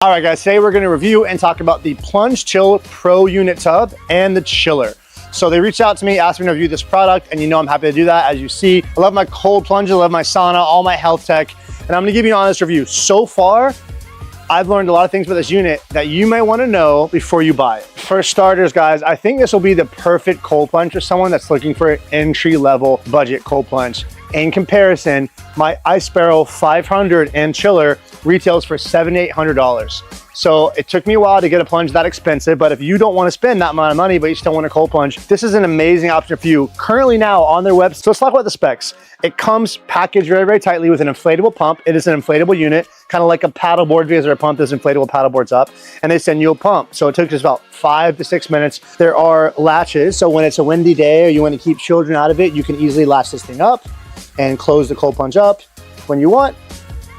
All right, guys, today we're going to review and talk about the Plunge Chill Pro unit tub and the chiller. So they reached out to me, asked me to review this product, and you know I'm happy to do that. As you see, I love my cold plunge, I love my sauna, all my health tech, and I'm going to give you an honest review. So far, I've learned a lot of things about this unit that you may want to know before you buy it. For starters, guys, I think this will be the perfect cold plunge for someone that's looking for an entry-level budget cold plunge. In comparison, my Ice Barrel 500 and chiller retails for $700 to $800. So it took me a while to get a plunge that expensive, but if you don't want to spend that amount of money, but you still want a cold plunge, this is an amazing option for you. Currently now on their website, so let's talk about the specs. It comes packaged very, very tightly with an inflatable pump. It is an inflatable unit, kind of like a paddleboard, because they're pump those inflatable paddleboards up, and they send you a pump. So it took just about 5 to 6 minutes. There are latches, so when it's a windy day or you want to keep children out of it, you can easily latch this thing up and close the cold plunge up when you want.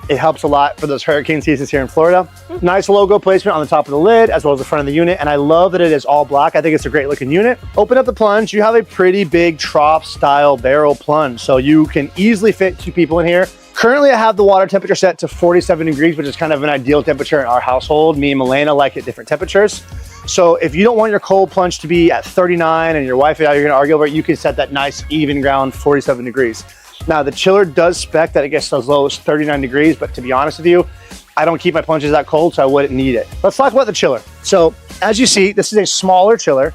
It helps a lot for those hurricane seasons here in Florida. Nice logo placement on the top of the lid as well as the front of the unit. And I love that it is all black. I think it's a great looking unit. Open up the plunge. You have a pretty big trough style barrel plunge. So you can easily fit 2 people in here. Currently I have the water temperature set to 47 degrees, which is kind of an ideal temperature in our household. Me and Milena like it different temperatures. So if you don't want your cold plunge to be at 39 and your wife and I are gonna argue over it, you can set that nice even ground 47 degrees. Now the chiller does spec that it gets as low as 39 degrees, but to be honest with you, I don't keep my plunges that cold, so I wouldn't need it. Let's talk about the chiller. So as you see, this is a smaller chiller,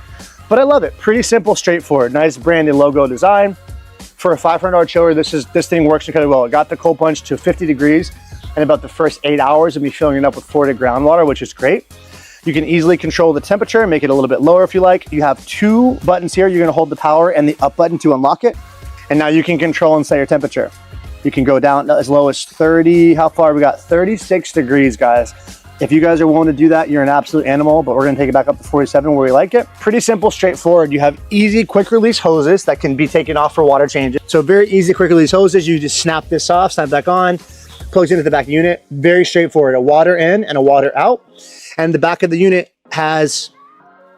but I love it. Pretty simple, straightforward, nice branded logo design. For a $500 chiller, this thing works incredibly well. It got the cold plunge to 50 degrees, and about the first 8 hours of me filling it up with Florida groundwater, which is great. You can easily control the temperature, make it a little bit lower if you like. You have 2 buttons here. You're gonna hold the power and the up button to unlock it. And now you can control and set your temperature. You can go down as low as 30, how far? We got 36 degrees, guys. If you guys are willing to do that, you're an absolute animal, but we're gonna take it back up to 47 where we like it. Pretty simple, straightforward. You have easy, quick release hoses that can be taken off for water changes. So very easy, quick release hoses. You just snap this off, snap back on, plugs into the back of the unit. Very straightforward, a water in and a water out. And the back of the unit has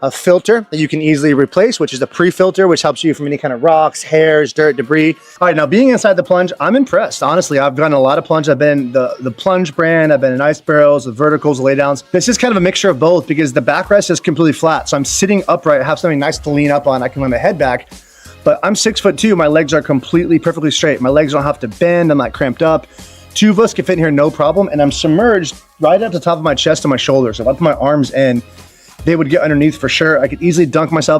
a filter that you can easily replace, which is a pre-filter, which helps you from any kind of rocks, hairs, dirt, debris. All right, now being inside the plunge, I'm impressed. Honestly, I've done a lot of plunge. I've been the plunge brand, I've been in Ice Barrels, the verticals, the laydowns. This is kind of a mixture of both because the backrest is completely flat. So I'm sitting upright, I have something nice to lean up on. I can lay my head back, but I'm 6'2". My legs are completely perfectly straight. My legs don't have to bend, I'm not cramped up. 2 of us can fit in here, no problem. And I'm submerged right up to the top of my chest and my shoulders. So if I put my arms in, they would get underneath for sure. I could easily dunk myself